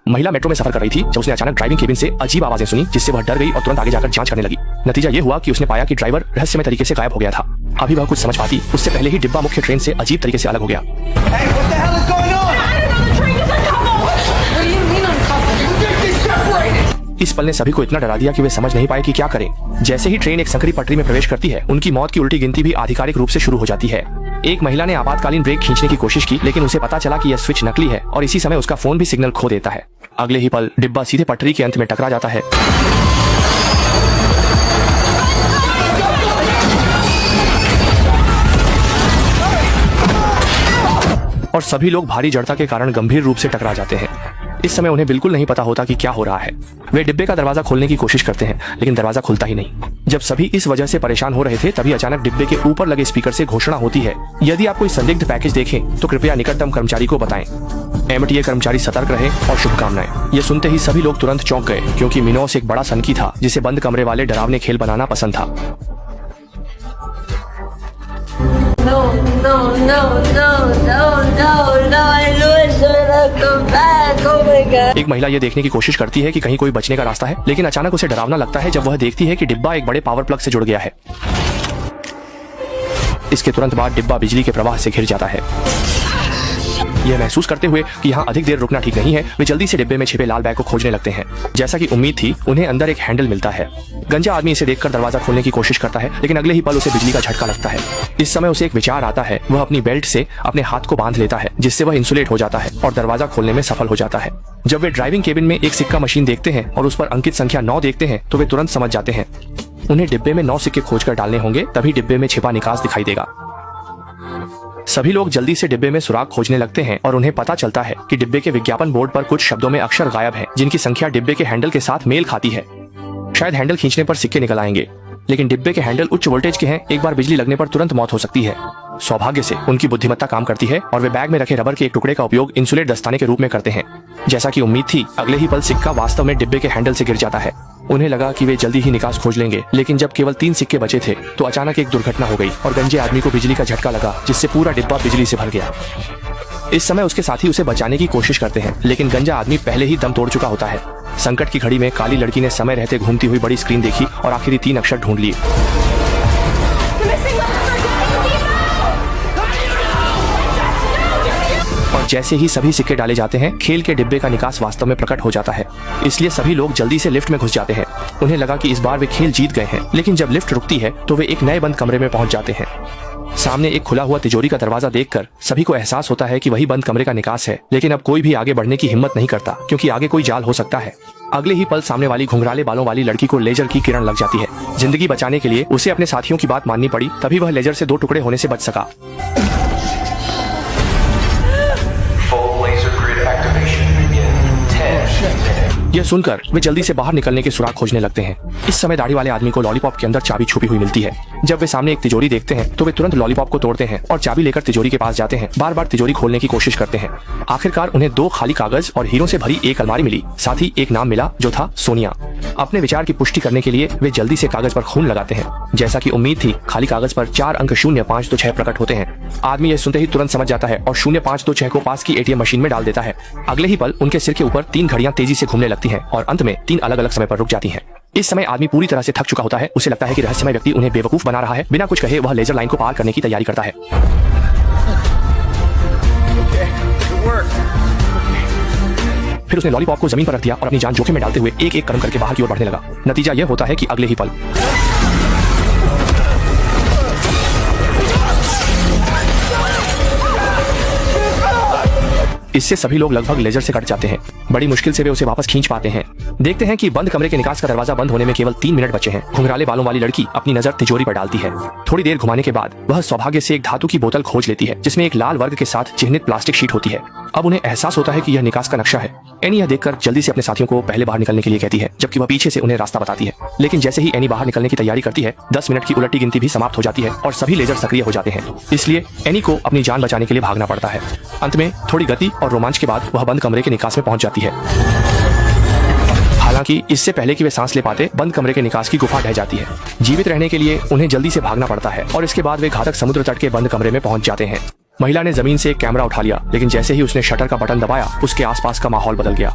महिला मेट्रो में सफर कर रही थी जब उसने अचानक ड्राइविंग केबिन से अजीब आवाजें सुनी, जिससे वह डर गई और तुरंत आगे जाकर जांच करने लगी। नतीजा ये हुआ कि उसने पाया कि ड्राइवर रहस्यमय तरीके से गायब हो गया था। अभी वह कुछ समझ पाती उससे पहले ही डिब्बा मुख्य ट्रेन से अजीब तरीके से अलग हो गया। इस पल ने सभी को इतना डरा दिया कि वे समझ नहीं पाए कि क्या करें। जैसे ही ट्रेन एक संकरी पटरी में प्रवेश करती है, उनकी मौत की उल्टी गिनती भी आधिकारिक रूप से शुरू हो जाती है। एक महिला ने आपातकालीन ब्रेक खींचने की कोशिश की, लेकिन उसे पता चला कि यह स्विच नकली है और इसी समय उसका फोन भी सिग्नल खो देता है। अगले ही पल डिब्बा सीधे पटरी के अंत में टकरा जाता है और सभी लोग भारी जड़ता के कारण गंभीर रूप से टकरा जाते हैं। इस समय उन्हें बिल्कुल नहीं पता होता कि क्या हो रहा है। वे डिब्बे का दरवाजा खोलने की कोशिश करते हैं, लेकिन दरवाजा खुलता ही नहीं। जब सभी इस वजह से परेशान हो रहे थे, तभी अचानक डिब्बे के ऊपर लगे स्पीकर से घोषणा होती है, यदि आप कोई संदिग्ध पैकेज देखें तो कृपया निकटतम कर्मचारी को बताएं। MTA कर्मचारी सतर्क रहे और शुभकामनाएं। ये सुनते ही सभी लोग तुरंत चौंक गए, क्योंकि मिनोस एक बड़ा सनकी था जिसे बंद कमरे वाले डरावने खेल बनाना पसंद था। No, no, no, no, no, no, no, I knew it should have come back. Oh my God. एक महिला ये देखने की कोशिश करती है कि कहीं कोई बचने का रास्ता है, लेकिन अचानक उसे डरावना लगता है जब वह देखती है कि डिब्बा एक बड़े पावर प्लग से जुड़ गया है। इसके तुरंत बाद डिब्बा बिजली के प्रवाह से घिर जाता है। यह महसूस करते हुए कि यहाँ अधिक देर रुकना ठीक नहीं है, वे जल्दी से डिब्बे में छिपे लाल बैग को खोजने लगते हैं। जैसा कि उम्मीद थी, उन्हें अंदर एक हैंडल मिलता है। गंजा आदमी इसे देखकर दरवाजा खोलने की कोशिश करता है, लेकिन अगले ही पल उसे बिजली का झटका लगता है। इस समय उसे एक विचार आता है। वह अपनी बेल्ट से अपने हाथ को बांध लेता है, जिससे वह इंसुलेट हो जाता है और दरवाजा खोलने में सफल हो जाता है। जब वे ड्राइविंग केबिन में एक सिक्का मशीन देखते हैं और उस पर अंकित संख्या 9 देखते हैं, तो वे तुरंत समझ जाते हैं उन्हें डिब्बे में 9 सिक्के खोजकर डालने होंगे, तभी डिब्बे में छिपा निकास दिखाई देगा। सभी लोग जल्दी से डिब्बे में सुराग खोजने लगते हैं और उन्हें पता चलता है कि डिब्बे के विज्ञापन बोर्ड पर कुछ शब्दों में अक्षर गायब हैं, जिनकी संख्या डिब्बे के हैंडल के साथ मेल खाती है। शायद हैंडल खींचने पर सिक्के निकल आएंगे, लेकिन डिब्बे के हैंडल उच्च वोल्टेज के हैं। एक बार बिजली लगने पर तुरंत मौत हो सकती है। सौभाग्य से उनकी बुद्धिमत्ता काम करती है और वे बैग में रखे रबर के एक टुकड़े का उपयोग इंसुलेट दस्ताने के रूप में करते हैं। जैसा कि उम्मीद थी, अगले ही पल सिक्का वास्तव में डिब्बे के हैंडल से गिर जाता है। उन्हें लगा कि वे जल्दी ही निकास खोज लेंगे, लेकिन जब केवल 3 सिक्के बचे थे, तो अचानक एक दुर्घटना हो गई और गंजे आदमी को बिजली का झटका लगा, जिससे पूरा डिब्बा बिजली से भर गया। इस समय उसके साथी उसे बचाने की कोशिश करते हैं, लेकिन गंजा आदमी पहले ही दम तोड़ चुका होता है। संकट की घड़ी में काली लड़की ने समय रहते घूमती हुई बड़ी स्क्रीन देखी और आखिरी 3 अक्षर ढूंढ लिए। और जैसे ही सभी सिक्के डाले जाते हैं, खेल के डिब्बे का निकास वास्तव में प्रकट हो जाता है। इसलिए सभी लोग जल्दी से लिफ्ट में घुस जाते हैं। उन्हें लगा कि इस बार वे खेल जीत गए हैं, लेकिन जब लिफ्ट रुकती है तो वे एक नए बंद कमरे में पहुंच जाते हैं। सामने एक खुला हुआ तिजोरी का दरवाजा देखकर सभी को एहसास होता है कि वही बंद कमरे का निकास है, लेकिन अब कोई भी आगे बढ़ने की हिम्मत नहीं करता, क्योंकि आगे कोई जाल हो सकता है। अगले ही पल सामने वाली घुंघराले बालों वाली लड़की को लेजर की किरण लग जाती है। जिंदगी बचाने के लिए उसे अपने साथियों की बात माननी पड़ी, तभी वह लेजर से 2 टुकड़े होने से बच सका। यह सुनकर वे जल्दी से बाहर निकलने के सुराग खोजने लगते हैं। इस समय दाढ़ी वाले आदमी को लॉलीपॉप के अंदर चाबी छुपी हुई मिलती है। जब वे सामने एक तिजोरी देखते हैं, तो वे तुरंत लॉलीपॉप को तोड़ते हैं और चाबी लेकर तिजोरी के पास जाते हैं। बार बार तिजोरी खोलने की कोशिश करते हैं। आखिरकार उन्हें 2 खाली कागज और हीरों से भरी एक अलमारी मिली। साथ ही एक नाम मिला, जो था सोनिया। अपने विचार की पुष्टि करने के लिए वे जल्दी से कागज पर खून लगाते हैं। जैसा कि उम्मीद थी, खाली कागज पर 4 अंक 0526 प्रकट होते हैं। आदमी यह सुनते ही तुरंत समझ जाता है और 0526 को पास की ATM मशीन में डाल देता है। अगले ही पल उनके सिर के ऊपर 3 घड़ियां तेजी से घूमने लगती हैं और अंत में 3 अलग अलग समय पर रुक जाती हैं। इस समय आदमी पूरी तरह से थक चुका होता है। उसे लगता है कि रहस्यमय व्यक्ति उन्हें बेवकूफ बना रहा है। बिना कुछ कहे वह लेजर लाइन को पार करने की तैयारी करता है। फिर उसने लॉलीपॉप को जमीन पर रख दिया और अपनी जान जोखिम में डालते हुए एक एक कदम करके बाहर की ओर बढ़ने लगा। नतीजा यह होता है कि अगले ही पल इससे सभी लोग लगभग लेजर से कट जाते हैं। बड़ी मुश्किल से वे उसे वापस खींच पाते हैं। देखते हैं कि बंद कमरे के निकास का दरवाजा बंद होने में केवल 3 मिनट बचे हैं। घुंघराले बालों वाली लड़की अपनी नजर तिजोरी पर डालती है। थोड़ी देर घुमाने के बाद वह सौभाग्य से एक धातु की बोतल खोज लेती है, जिसमें एक लाल वर्ग के साथ चिह्नित प्लास्टिक शीट होती है। अब उन्हें एहसास होता है कि यह निकास का नक्शा है। एनी यह देखकर जल्दी से अपने साथियों को पहले बाहर निकलने के लिए कहती है, जबकि वह पीछे से उन्हें रास्ता बताती है। लेकिन जैसे ही एनी बाहर निकलने की तैयारी करती है, 10 मिनट की उलटी गिनती भी समाप्त हो जाती है और सभी लेजर सक्रिय हो जाते हैं। इसलिए एनी को अपनी जान बचाने के लिए भागना पड़ता है। अंत में थोड़ी गति और रोमांच के बाद वह बंद कमरे के निकास में पहुंच जाती है। हालांकि इससे पहले कि वे सांस ले पाते, बंद कमरे के निकास की गुफा ढह जाती है। जीवित रहने के लिए उन्हें जल्दी से भागना पड़ता है और इसके बाद वे घातक समुद्र तट के बंद कमरे में पहुंच जाते हैं। महिला ने जमीन से एक कैमरा उठा लिया, लेकिन जैसे ही उसने शटर का बटन दबाया, उसके आसपास का माहौल बदल गया।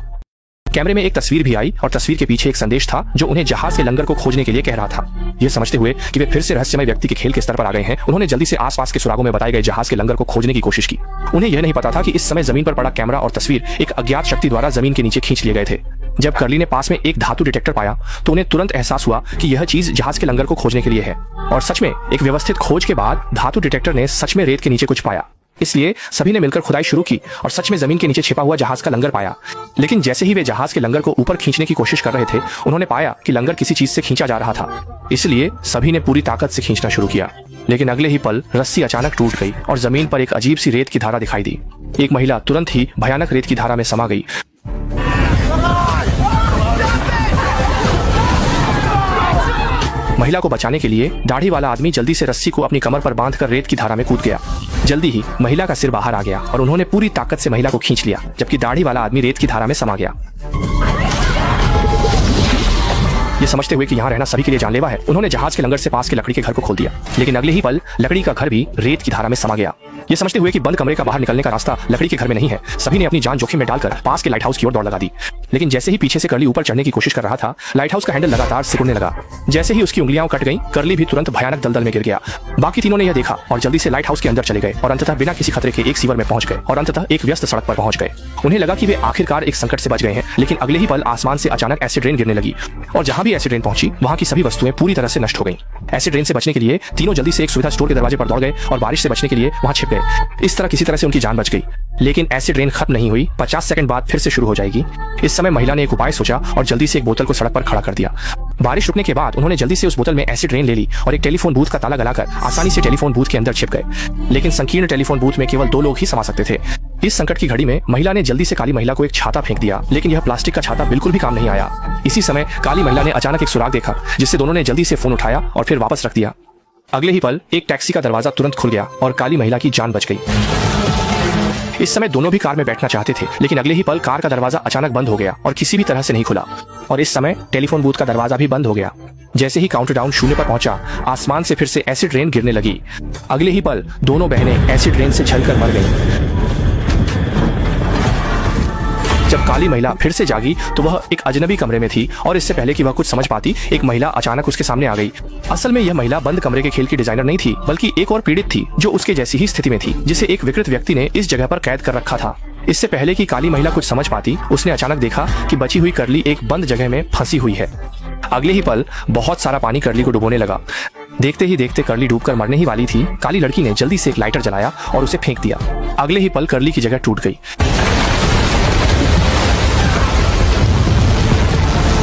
कैमरे में एक तस्वीर भी आई और तस्वीर के पीछे एक संदेश था जो उन्हें जहाज के लंगर को खोजने के लिए कह रहा था। यह समझते हुए कि वे फिर से रहस्यमय व्यक्ति के खेल के स्तर पर आ गए हैं, उन्होंने जल्दी से आसपास के सुरागों में बताए गए जहाज के लंगर को खोजने की कोशिश की। उन्हें यह नहीं पता था कि इस समय जमीन पर पड़ा कैमरा और तस्वीर एक अज्ञात शक्ति द्वारा जमीन के नीचे खींच लिए गए थे। जब कर्ली ने पास में एक धातु डिटेक्टर पाया तो उन्हें तुरंत एहसास हुआ कि यह चीज जहाज के लंगर को खोजने के लिए है। और सच में एक व्यवस्थित खोज के बाद धातु डिटेक्टर ने सच में रेत के नीचे कुछ पाया। इसलिए सभी ने मिलकर खुदाई शुरू की और सच में जमीन के नीचे छिपा हुआ जहाज का लंगर पाया। लेकिन जैसे ही वे जहाज के लंगर को ऊपर खींचने की कोशिश कर रहे थे, उन्होंने पाया कि लंगर किसी चीज से खींचा जा रहा था। इसलिए सभी ने पूरी ताकत से खींचना शुरू किया। लेकिन अगले ही पल रस्सी अचानक टूट गई और जमीन पर एक अजीब सी रेत की धारा दिखाई दी। एक महिला तुरंत ही भयानक रेत की धारा में समा गई। महिला को बचाने के लिए दाढ़ी वाला आदमी जल्दी से रस्सी को अपनी कमर पर बांधकर रेत की धारा में कूद गया। जल्दी ही महिला का सिर बाहर आ गया और उन्होंने पूरी ताकत से महिला को खींच लिया, जबकि दाढ़ी वाला आदमी रेत की धारा में समा गया। ये समझते हुए कि यहाँ रहना सभी के लिए जानलेवा है, उन्होंने जहाज के लंगर से पास के लकड़ी के घर को खोल दिया। लेकिन अगले ही पल लकड़ी का घर भी रेत की धारा में समा गया। ये समझते हुए कि बंद कमरे का बाहर निकलने का रास्ता लकड़ी के घर में नहीं है, सभी ने अपनी जान जोखिम में डालकर पास के लाइट हाउस की ओर दौड़ लगा दी। लेकिन जैसे ही पीछे से कर्ली ऊपर चढ़ने की कोशिश कर रहा था, लाइट हाउस का हैंडल लगातार सिकुड़ने लगा। जैसे ही उसकी उंगलियां कट गईं, कर्ली भी तुरंत भयानक दलदल में गिर गया। बाकी तीनों ने यह देखा और जल्दी से लाइट हाउस के अंदर चले गए और अंततः बिना किसी खतरे के एक सीवर में पहुंच गए और अंततः एक व्यस्त सड़क पर पहुंच गए। उन्हें लगा कि वे आखिरकार एक संकट से बच गए हैं। लेकिन अगले ही पल आसमान से अचानक एसिड रेन गिरने लगी और जहां भी एसिड रेन पहुंची वहां की सभी वस्तुएं पूरी तरह से नष्ट हो गईं। एसिड रेन से बचने के लिए तीनों जल्दी से एक सुविधा स्टोर के दरवाजे पर दौड़ गए और बारिश से बचने के लिए वहां छिप गए। इस तरह किसी तरह से उनकी जान बच गई। लेकिन एसिड रेन खत्म नहीं हुई, 50 सेकंड बाद फिर से शुरू हो जाएगी। इस समय महिला ने एक उपाय सोचा और जल्दी से एक बोतल को सड़क पर खड़ा कर दिया। बारिश रुकने के बाद उन्होंने जल्दी से उस बोतल में एसिड रेन ले ली और एक टेलीफोन बूथ का ताला लगाकर आसानी से टेलीफोन बूथ के अंदर छिप गए। लेकिन संकीर्ण टेलीफोन बूथ में केवल 2 लोग ही समा सकते थे। इस संकट की घड़ी में महिला ने जल्दी से काली महिला को एक छाता फेंक दिया, लेकिन यह प्लास्टिक का छाता बिल्कुल भी काम नहीं आया। इसी समय काली महिला ने अचानक एक सुराग देखा, जिससे दोनों ने जल्दी से फोन उठाया और फिर वापस रख दिया। अगले ही पल एक टैक्सी का दरवाजा तुरंत खुल गया और काली महिला की जान बच गई। इस समय दोनों भी कार में बैठना चाहते थे, लेकिन अगले ही पल कार का दरवाजा अचानक बंद हो गया और किसी भी तरह से नहीं खुला। और इस समय टेलीफोन बूथ का दरवाजा भी बंद हो गया। जैसे ही काउंटडाउन 0 पर पहुंचा, आसमान से फिर से एसिड रेन गिरने लगी। अगले ही पल दोनों बहनें एसिड रेन से जलकर मर गईं। जब काली महिला फिर से जागी तो वह एक अजनबी कमरे में थी और इससे पहले कि वह कुछ समझ पाती, एक महिला अचानक उसके सामने आ गई। असल में यह महिला बंद कमरे के खेल की डिजाइनर नहीं थी, बल्कि एक और पीड़ित थी जो उसके जैसी ही स्थिति में थी, जिसे एक विकृत व्यक्ति ने इस जगह पर कैद कर रखा था। इससे पहले कि काली महिला कुछ समझ पाती, उसने अचानक देखा कि बची हुई कर्ली एक बंद जगह में फंसी हुई है। अगले ही पल बहुत सारा पानी कर्ली को डुबोने लगा। देखते ही देखते कर्ली डूबकर मरने ही वाली थी। काली लड़की ने जल्दी से एक लाइटर जलाया और उसे फेंक दिया। अगले ही पल कर्ली की जगह टूट गई।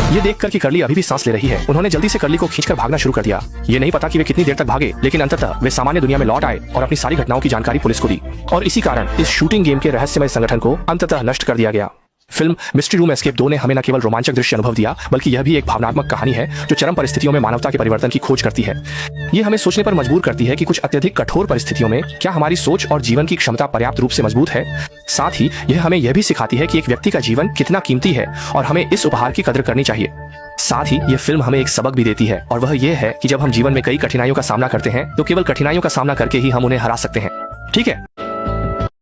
ये देखकर कि कर्ली अभी भी सांस ले रही है, उन्होंने जल्दी से कर्ली को खींचकर भागना शुरू कर दिया। ये नहीं पता कि वे कितनी देर तक भागे, लेकिन अंततः वे सामान्य दुनिया में लौट आए और अपनी सारी घटनाओं की जानकारी पुलिस को दी। और इसी कारण इस शूटिंग गेम के रहस्यमय संगठन को अंततः नष्ट कर दिया गया। फिल्म मिस्ट्री रूम एस्केप 2 ने हमें न केवल रोमांचक दृश्य अनुभव दिया, बल्कि यह भी एक भावनात्मक कहानी है जो चरम परिस्थितियों में मानवता के परिवर्तन की खोज करती है। ये हमें सोचने पर मजबूर करती है कि कुछ अत्यधिक कठोर परिस्थितियों में क्या हमारी सोच और जीवन की क्षमता पर्याप्त रूप से मजबूत है। साथ ही यह हमें यह भी सिखाती है कि एक व्यक्ति का जीवन कितना कीमती है और हमें इस उपहार की कदर करनी चाहिए। साथ ही यह फिल्म हमें एक सबक भी देती है, और वह यह है कि जब हम जीवन में कई कठिनाइयों का सामना करते हैं तो केवल कठिनाइयों का सामना करके ही हम उन्हें हरा सकते हैं। ठीक है।